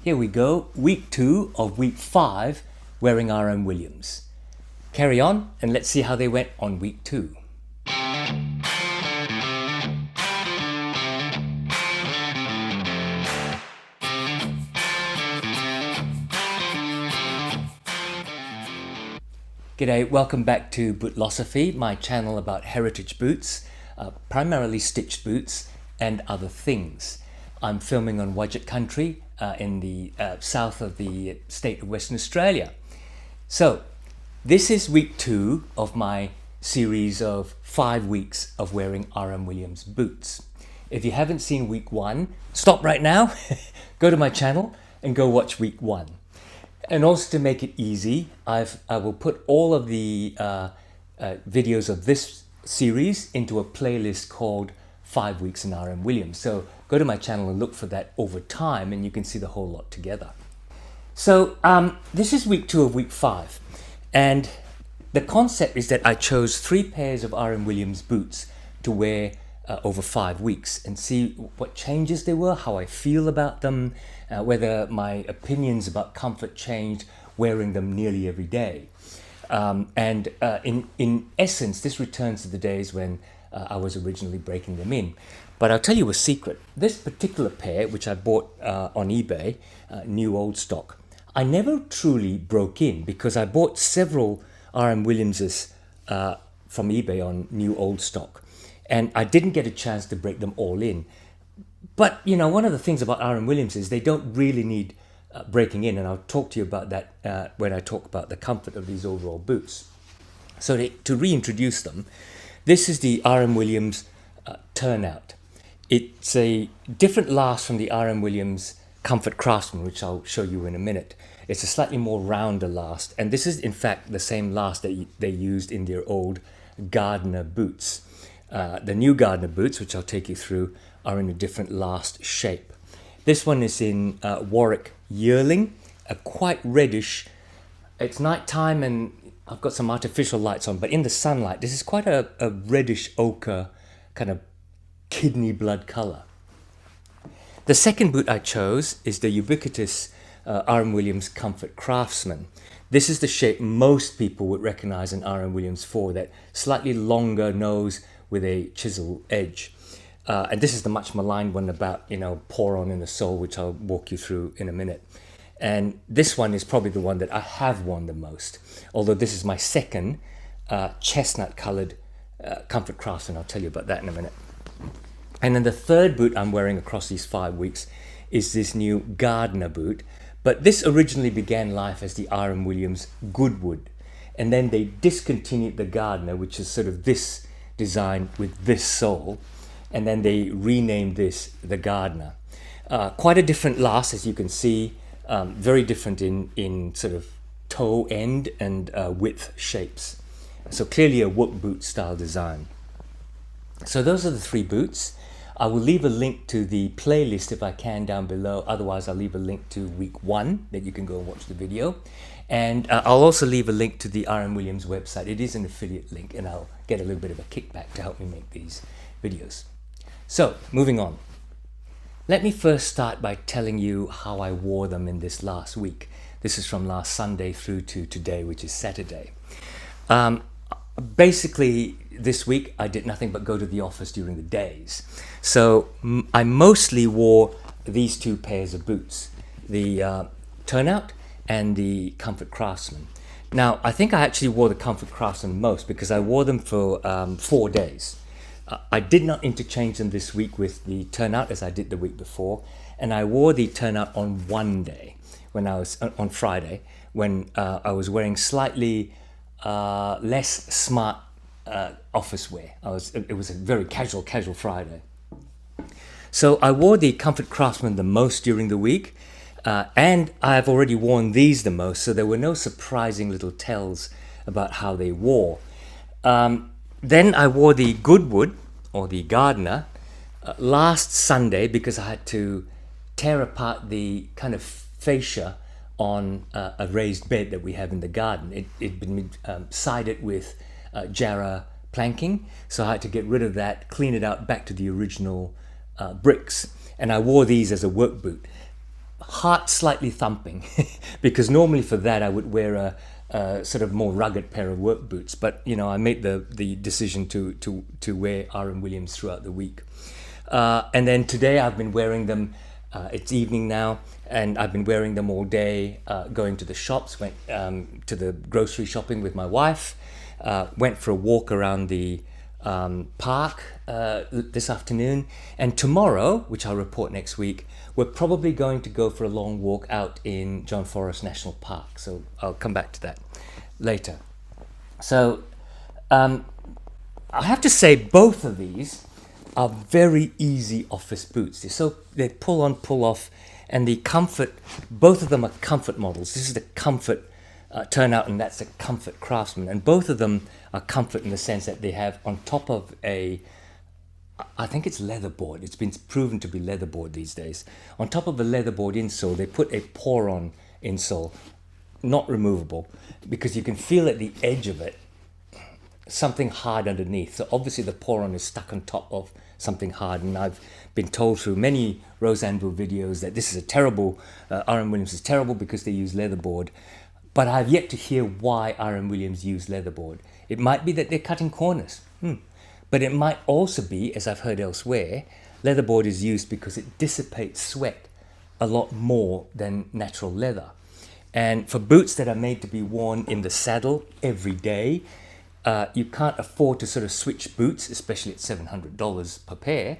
Here we go, week 2 of week 5, wearing RM Williams. Carry on and let's see how they went on week 2. G'day, welcome back to Bootlosophy, my channel about heritage boots, primarily stitched boots and other things. I'm filming on Wadjet country in the south of the state of Western Australia. So this is week 2 of my series of 5 weeks of wearing RM Williams boots. If you haven't seen week 1, stop right now, go to my channel and go watch week 1. And also to make it easy, I will put all of the videos of this series into a playlist called 5 Weeks in RM Williams. So go to my channel and look for that over time and you can see the whole lot together. So this is week 2 of week 5. And the concept is that I chose 3 pairs of RM Williams boots to wear over 5 weeks and see what changes there were, how I feel about them, whether my opinions about comfort changed wearing them nearly every day. In essence, this returns to the days when I was originally breaking them in. But I'll tell you a secret. This particular pair, which I bought on eBay, new old stock, I never truly broke in because I bought several RM Williamses from eBay on new old stock. And I didn't get a chance to break them all in. But, you know, one of the things about RM Williams is they don't really need breaking in. And I'll talk to you about that when I talk about the comfort of these overall boots. So to reintroduce them, this is the RM Williams Turnout. It's a different last from the RM Williams Comfort Craftsman, which I'll show you in a minute. It's a slightly more rounder last. And this is, in fact, the same last that they used in their old Gardener boots. The new Gardener boots, which I'll take you through, are in a different last shape. This one is in Warwick Yearling, a quite reddish. It's night time and I've got some artificial lights on, but in the sunlight, this is quite a reddish ochre, kind of kidney blood color. The second boot I chose is the ubiquitous RM Williams Comfort Craftsman. This is the shape most people would recognize an RM Williams for, that slightly longer nose with a chisel edge. And this is the much maligned one about, you know, pour on in the sole, which I'll walk you through in a minute. And this one is probably the one that I have worn the most, although this is my second chestnut colored Comfort Craftsman. I'll tell you about that in a minute. And then the third boot I'm wearing across these 5 weeks is this new Gardener boot. But this originally began life as the RM Williams Goodwood. And then they discontinued the Gardener, which is sort of this design with this sole, and then they renamed this the Gardener. Quite a different last, as you can see, very different in sort of toe end and width shapes. So clearly a work boot style design. So those are the 3 boots. I will leave a link to the playlist if I can down below. Otherwise, I'll leave a link to week 1 that you can go and watch the video. And I'll also leave a link to the RM Williams website. It is an affiliate link and I'll get a little bit of a kickback to help me make these videos. So, moving on. Let me first start by telling you how I wore them in this last week. This is from last Sunday through to today, which is Saturday. Basically, this week I did nothing but go to the office during the days. So I mostly wore these 2 pairs of boots, the Turnout and the Comfort Craftsman. Now, I think I actually wore the Comfort Craftsman most because I wore them for 4 days. I did not interchange them this week with the Turnout as I did the week before, and I wore the Turnout on one day, when I was on Friday, when I was wearing slightly less smart office wear. It was a very casual Friday. So I wore the Comfort Craftsman the most during the week, and I've already worn these the most, so there were no surprising little tells about how they wore. Then I wore the Goodwood, or the Gardener, last Sunday because I had to tear apart the kind of fascia on a raised bed that we have in the garden. It'd been sided with Jarrah planking, so I had to get rid of that, clean it out back to the original bricks. And I wore these as a work boot. heart slightly thumping because normally for that I would wear a sort of more rugged pair of work boots, but you know, I made the decision to wear RM Williams throughout the week. And then today I've been wearing them. It's evening now, and I've been wearing them all day, going to the shops, went to the grocery shopping with my wife, went for a walk around the park this afternoon, and tomorrow, which I'll report next week, we're probably going to go for a long walk out in John Forest National Park. So I'll come back to that later. So I have to say both of these are very easy office boots. They pull on, pull off, and the comfort, both of them are comfort models. This is the comfort turnout, and that's a comfort Craftsman, and both of them are comfort in the sense that they have on top of I think it's leatherboard. It's been proven to be leatherboard these days. On top of a leatherboard insole, they put a pour-on insole, not removable, because you can feel at the edge of it something hard underneath. So obviously the pour-on is stuck on top of something hard, and I've been told through many Rose Anvil videos that this is a terrible, RM Williams is terrible because they use leatherboard. But I've yet to hear why RM Williams use leatherboard. It might be that they're cutting corners. But it might also be, as I've heard elsewhere, leatherboard is used because it dissipates sweat a lot more than natural leather. And for boots that are made to be worn in the saddle every day, you can't afford to sort of switch boots, especially at $700 per pair.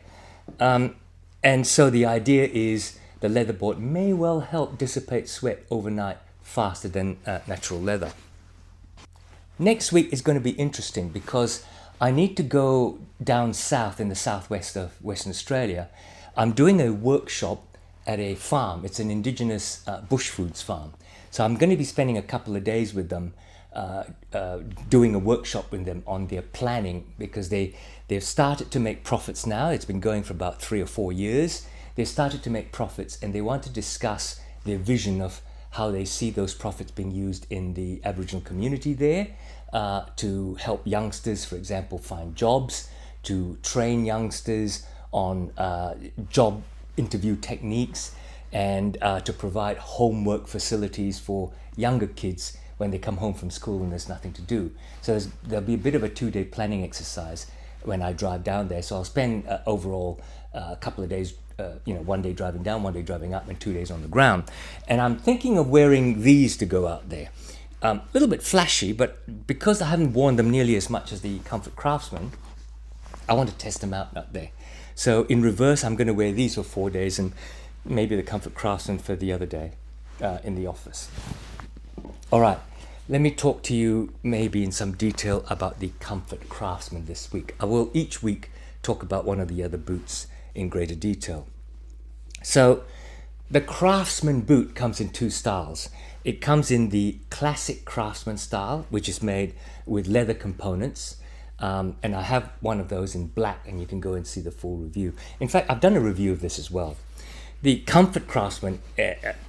And so the idea is the leatherboard may well help dissipate sweat overnight faster than natural leather. Next week is going to be interesting because I need to go down south in the southwest of Western Australia. I'm doing a workshop at a farm. It's an indigenous bush foods farm. So I'm going to be spending a couple of days with them, doing a workshop with them on their planning, because they've started to make profits now. It's been going for about 3 or 4 years. They've started to make profits, and they want to discuss their vision of how they see those profits being used in the Aboriginal community there, to help youngsters, for example, find jobs, to train youngsters on job interview techniques, and to provide homework facilities for younger kids when they come home from school and there's nothing to do. So there'll be a bit of a 2-day planning exercise when I drive down there. So I'll spend overall a couple of days, 1 day driving down, 1 day driving up, and 2 days on the ground. And I'm thinking of wearing these to go out there. A little bit flashy, but because I haven't worn them nearly as much as the Comfort Craftsman, I want to test them out there. So in reverse, I'm going to wear these for 4 days and maybe the Comfort Craftsman for the other day in the office. All right, let me talk to you maybe in some detail about the Comfort Craftsman this week. I will each week talk about one of the other boots in greater detail. So the Craftsman boot comes in 2 styles. It comes in the classic Craftsman style, which is made with leather components. And I have one of those in black, and you can go and see the full review. In fact, I've done a review of this as well. The Comfort Craftsman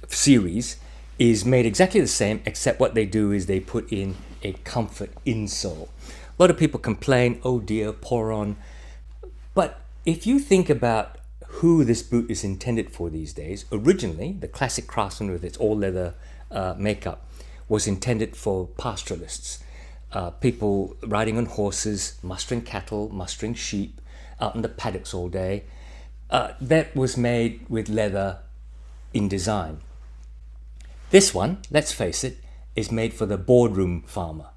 series is made exactly the same, except what they do is they put in a comfort insole. A lot of people complain, oh dear, pour on. But if you think about who this boot is intended for these days, originally, the classic Craftsman with its all leather makeup was intended for pastoralists. People riding on horses, mustering cattle, mustering sheep, out in the paddocks all day. That was made with leather in design. This one, let's face it, is made for the boardroom farmer,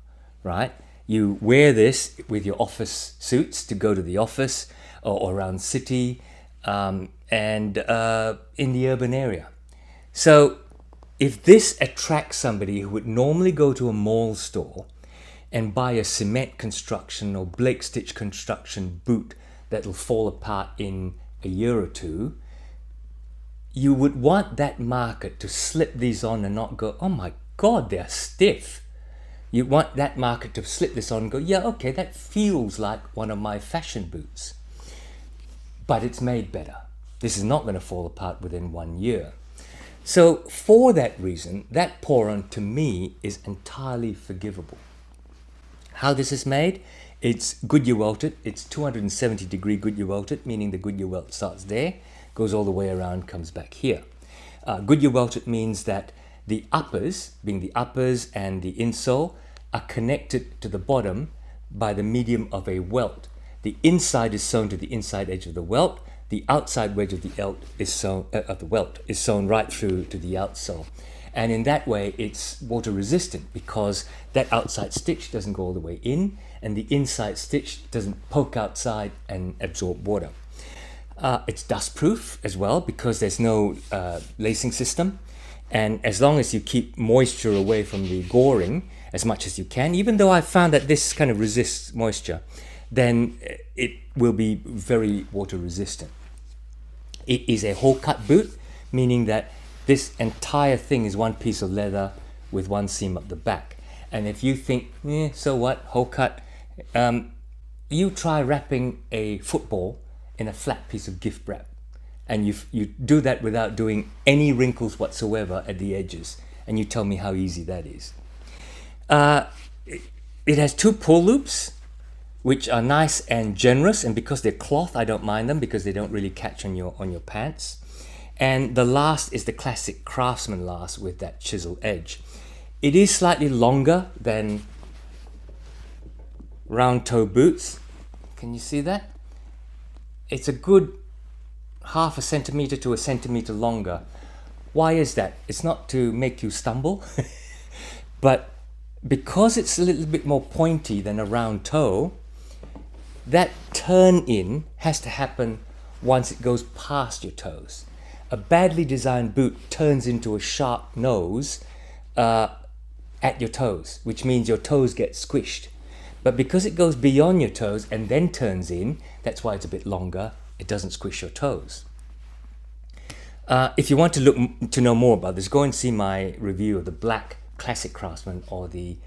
right? You wear this with your office suits to go to the office or around city and in the urban area. So if this attracts somebody who would normally go to a mall store and buy a cement construction or Blake Stitch construction boot that'll fall apart in a year or two, you would want that market to slip these on and not go, oh my God, they're stiff. You want that market to slip this on and go, yeah, okay, that feels like one of my fashion boots. But it's made better. This is not going to fall apart within 1 year. So for that reason, that pour-on to me is entirely forgivable. How this is made, it's Goodyear welted. It's 270 degree Goodyear welted, meaning the Goodyear welt starts there, goes all the way around, comes back here. Goodyear welted means that the uppers, being the uppers and the insole, are connected to the bottom by the medium of a welt. The inside is sewn to the inside edge of the welt. The outside wedge of the welt is sewn right through to the outsole. And in that way, it's water resistant because that outside stitch doesn't go all the way in, and the inside stitch doesn't poke outside and absorb water. It's dust proof as well because there's no lacing system. And as long as you keep moisture away from the goring as much as you can, even though I've found that this kind of resists moisture, then it will be very water resistant. It is a whole cut boot, meaning that this entire thing is one piece of leather with one seam up the back. And if you think, so what, whole cut, you try wrapping a football in a flat piece of gift wrap. And you do that without doing any wrinkles whatsoever at the edges. And you tell me how easy that is. It has two pull loops, which are nice and generous. And because they're cloth, I don't mind them because they don't really catch on your pants. And the last is the classic Craftsman last with that chisel edge. It is slightly longer than round toe boots. Can you see that? It's a good 0.5 centimeter to 1 centimeter longer. Why is that? It's not to make you stumble, but because it's a little bit more pointy than a round toe, that turn in has to happen once it goes past your toes. A badly designed boot turns into a sharp nose at your toes, which means your toes get squished. But because it goes beyond your toes and then turns in, that's why it's a bit longer, it doesn't squish your toes. If you want to know more about this, go and see my review of the black classic Craftsman or the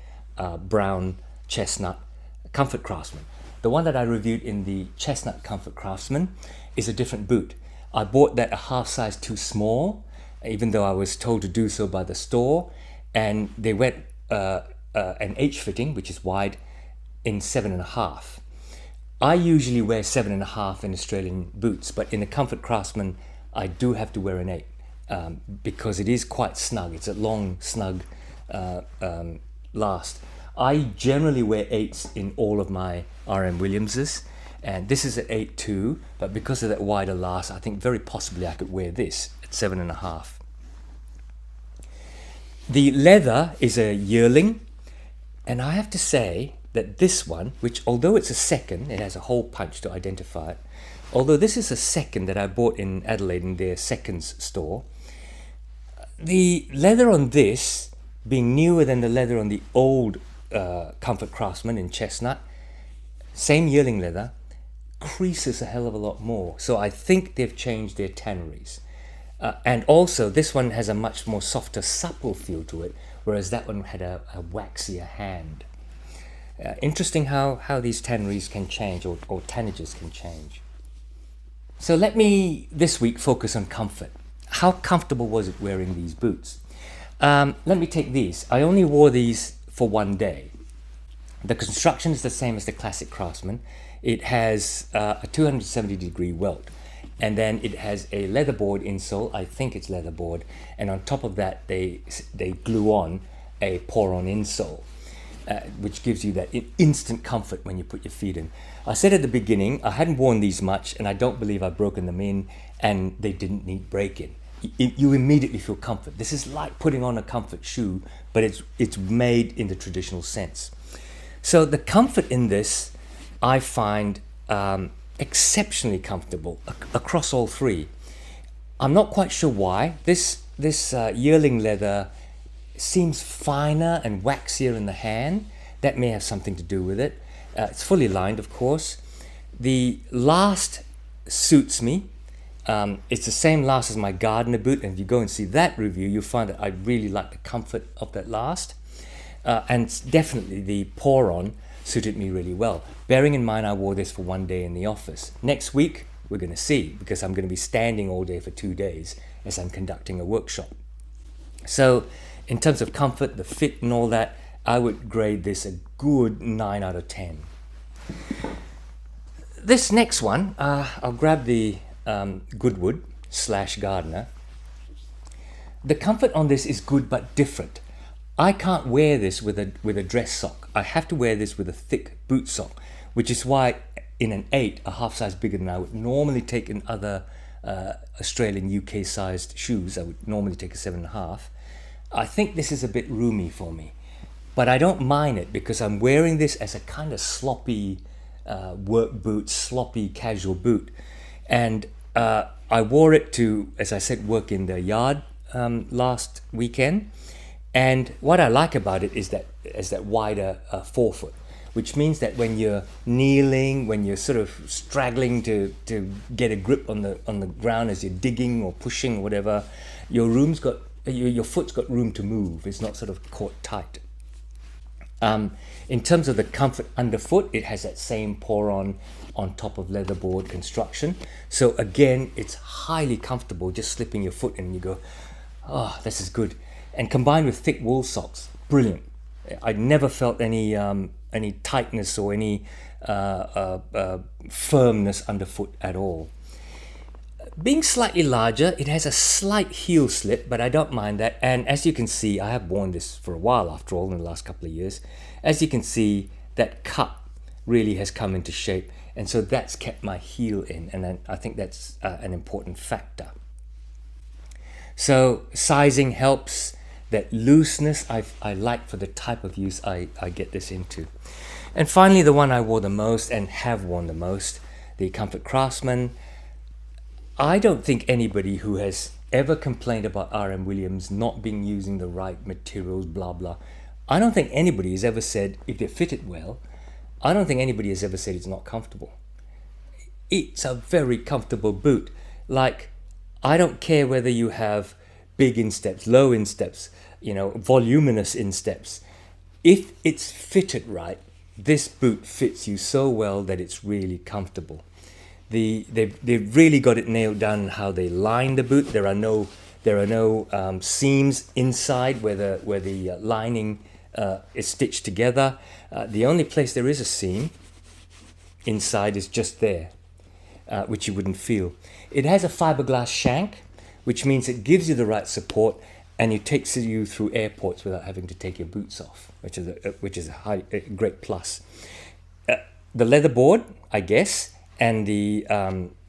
brown chestnut comfort Craftsman. The one that I reviewed in the chestnut comfort Craftsman is a different boot. I bought that a half size too small, even though I was told to do so by the store, and they went an H fitting, which is wide, in 7.5. I usually wear 7.5 in Australian boots, but in the comfort Craftsman, I do have to wear an 8 because it is quite snug. It's a long, snug last. I generally wear 8s in all of my RM Williamses, and this is at 8 too, but because of that wider last, I think very possibly I could wear this at 7.5. The leather is a yearling, and I have to say that this one, which although it's a second, it has a hole punch to identify it, although this is a second that I bought in Adelaide in their seconds store, the leather on this, being newer than the leather on the old Comfort Craftsman in chestnut, same yearling leather, creases a hell of a lot more. So I think they've changed their tanneries. And also this one has a much more softer, supple feel to it, whereas that one had a waxier hand. Interesting how these tanneries can change, or tannages can change. So let me this week focus on comfort. How comfortable was it wearing these boots? Let me take these. I only wore these for one day. The construction is the same as the classic Craftsman. It has a 270-degree welt, and then it has a leatherboard insole. I think it's leatherboard, and on top of that they glue on a pour-on insole, which gives you that instant comfort when you put your feet in. I said at the beginning I hadn't worn these much, and I don't believe I've broken them in, and they didn't need break-in. You immediately feel comfort. This is like putting on a comfort shoe, but it's made in the traditional sense. So the comfort in this I find exceptionally comfortable across all three. I'm not quite sure why. This yearling leather seems finer and waxier in the hand. That may have something to do with it. It's fully lined, of course. The last suits me. It's the same last as my gardener boot, and if you go and see that review, you'll find that I really like the comfort of that last. And definitely the pour-on suited me really well. Bearing in mind I wore this for one day in the office. Next week, we're going to see, because I'm going to be standing all day for 2 days as I'm conducting a workshop. So in terms of comfort, the fit and all that, I would grade this a good 9 out of 10. This next one, I'll grab the Goodwood / Gardner. The comfort on this is good but different. I can't wear this with a dress sock. I have to wear this with a thick boot sock, which is why in an 8, a half size bigger than I would normally take in other Australian UK sized shoes. I would normally take a 7.5. I think this is a bit roomy for me, but I don't mind it because I'm wearing this as a kind of sloppy work boot, sloppy casual boot. And I wore it to, as I said, work in the yard last weekend. And what I like about it is that wider forefoot, which means that when you're kneeling, when you're sort of straggling to get a grip on the ground as you're digging or pushing or whatever, your foot's got room to move. It's not sort of caught tight. In terms of the comfort underfoot, it has that same pour-on top of leatherboard construction. So again, it's highly comfortable just slipping your foot in and you go, oh, this is good. And combined with thick wool socks, brilliant. I never felt any tightness or any firmness underfoot at all. Being slightly larger, it has a slight heel slip, but I don't mind that. And as you can see, I have worn this for a while after all in the last couple of years. As you can see, that cut really has come into shape. And so that's kept my heel in. And I think that's an important factor. So sizing helps. That looseness I like for the type of use I get this into. And finally, the one I wore the most and have worn the most, the Comfort Craftsman. I don't think anybody who has ever complained about R.M. Williams not being using the right materials, blah, blah. I don't think anybody has ever said, if they fit it well, I don't think anybody has ever said it's not comfortable. It's a very comfortable boot. Like, I don't care whether you have big insteps, low insteps, voluminous insteps. If it's fitted right, this boot fits you so well that it's really comfortable. They've really got it nailed down how they line the boot. There are no seams inside where the lining is stitched together. The only place there is a seam inside is just there, which you wouldn't feel. It has a fiberglass shank, which means it gives you the right support and it takes you through airports without having to take your boots off, which is a great plus. The leather board, I guess, and the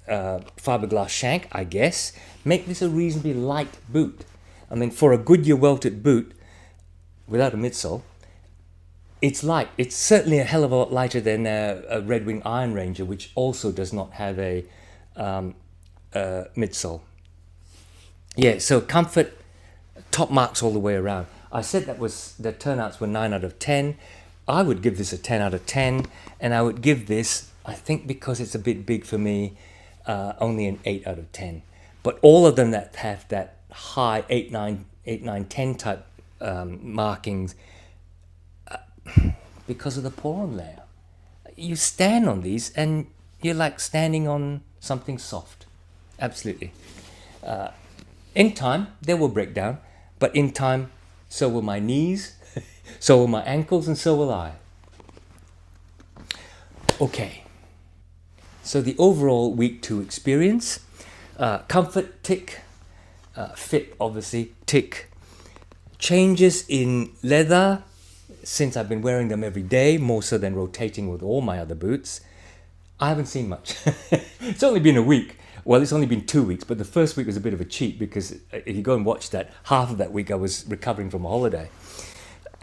fiberglass shank, I guess, make this a reasonably light boot. I mean, for a Goodyear welted boot without a midsole, it's light. It's certainly a hell of a lot lighter than a Red Wing Iron Ranger, which also does not have a midsole. Yeah, so comfort, top marks all the way around. I said the turnouts were 9 out of 10. I would give this a 10 out of 10, and I would give this, I think because it's a bit big for me, only an 8 out of 10. But all of them that have that high 8, 9, 10 type markings, because of the pour-on layer. You stand on these and you're like standing on something soft. Absolutely. In time, they will break down, but in time, so will my knees, so will my ankles, and so will I. Okay, so the overall week 2 experience, comfort, tick, fit, obviously, tick. Changes in leather, since I've been wearing them every day, more so than rotating with all my other boots, I haven't seen much. It's only been a week. Well, it's only been 2 weeks, but the first week was a bit of a cheat because if you go and watch that, half of that week I was recovering from a holiday.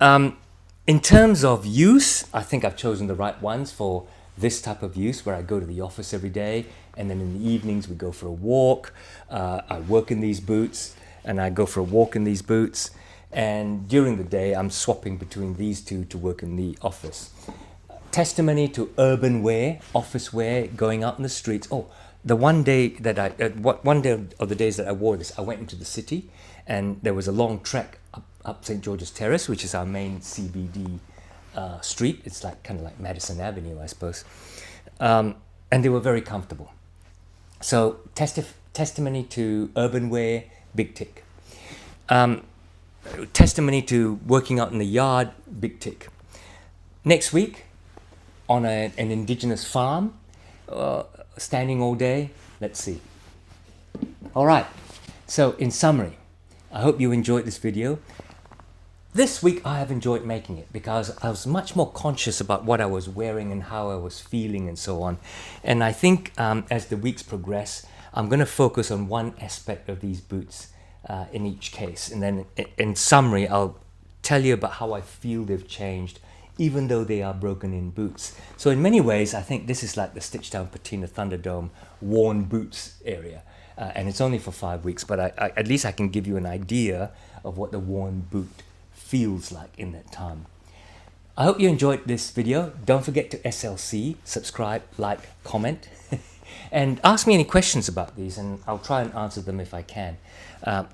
In terms of use, I think I've chosen the right ones for this type of use where I go to the office every day and then in the evenings we go for a walk. I work in these boots and I go for a walk in these boots. And during the day, I'm swapping between these two to work in the office. Testimony to urban wear, office wear, going out in the streets. Oh, the one day of the days that I wore this, I went into the city and there was a long trek up St. George's Terrace, which is our main CBD street. It's kind of like Madison Avenue, I suppose. And they were very comfortable. So testimony to urban wear, big tick. Testimony to working out in the yard, big tick. Next week, on an indigenous farm, standing all day, let's see. All right, so in summary, I hope you enjoyed this video. This week I have enjoyed making it because I was much more conscious about what I was wearing and how I was feeling and so on. And I think as the weeks progress, I'm going to focus on one aspect of these boots in each case. And then in summary, I'll tell you about how I feel they've changed, even though they are broken in boots. So in many ways, I think this is like the Stitch Down Patina Thunderdome worn boots area. And it's only for 5 weeks, but at least I can give you an idea of what the worn boot feels like in that time. I hope you enjoyed this video. Don't forget to SLC, subscribe, like, comment, and ask me any questions about these, and I'll try and answer them if I can.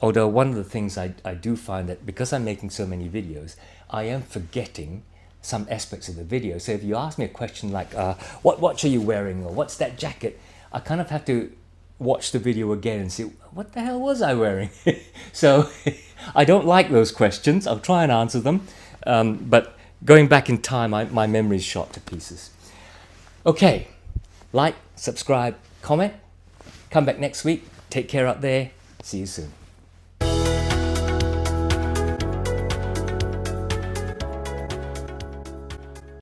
Although one of the things I do find that because I'm making so many videos, I am forgetting some aspects of the video. So if you ask me a question like, what watch are you wearing, or what's that jacket, I kind of have to watch the video again and see, what the hell was I wearing? So I don't like those questions. I'll try and answer them. But going back in time, my memory's shot to pieces. Okay, like, subscribe, comment. Come back next week. Take care out there. See you soon.